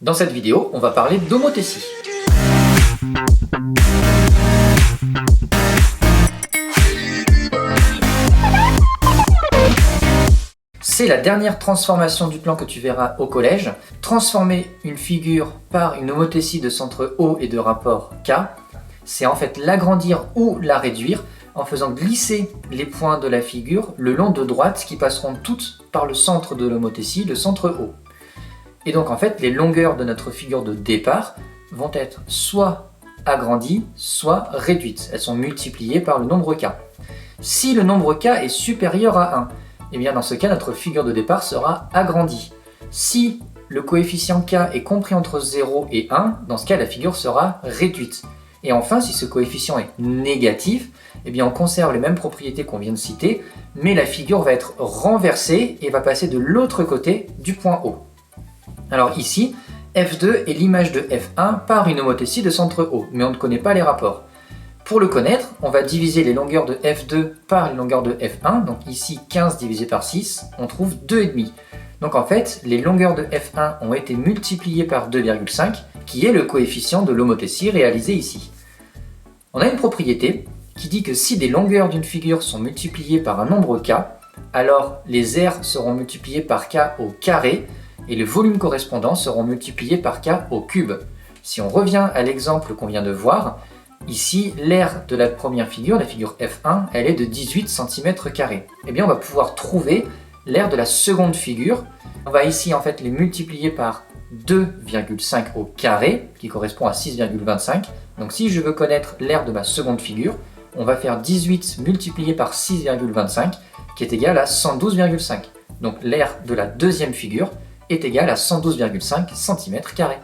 Dans cette vidéo, on va parler d'homothétie. C'est la dernière transformation du plan que tu verras au collège. Transformer une figure par une homothétie de centre O et de rapport K, c'est en fait l'agrandir ou la réduire en faisant glisser les points de la figure le long de droites qui passeront toutes par le centre de l'homothétie, le centre O. Et donc en fait, les longueurs de notre figure de départ vont être soit agrandies, soit réduites. Elles sont multipliées par le nombre K. Si le nombre K est supérieur à 1, et bien dans ce cas, notre figure de départ sera agrandie. Si le coefficient K est compris entre 0 et 1, dans ce cas, la figure sera réduite. Et enfin, si ce coefficient est négatif, eh bien on conserve les mêmes propriétés qu'on vient de citer, mais la figure va être renversée et va passer de l'autre côté du point O. Alors ici, F2 est l'image de F1 par une homothétie de centre O, mais on ne connaît pas les rapports. Pour le connaître, on va diviser les longueurs de F2 par les longueurs de F1, donc ici 15 divisé par 6, on trouve 2,5. Donc en fait, les longueurs de F1 ont été multipliées par 2,5, qui est le coefficient de l'homothétie réalisée ici. On a une propriété qui dit que si des longueurs d'une figure sont multipliées par un nombre K, alors les aires seront multipliées par K au carré, et les volumes correspondants seront multipliés par K au cube. Si on revient à l'exemple qu'on vient de voir, ici l'aire de la première figure, la figure F1, elle est de 18 cm². Eh bien on va pouvoir trouver l'aire de la seconde figure. On va ici en fait les multiplier par 2,5 au carré, qui correspond à 6,25. Donc si je veux connaître l'aire de ma seconde figure, on va faire 18 multiplié par 6,25, qui est égal à 112,5. Donc l'aire de la deuxième figure est égal à 112,5 cm².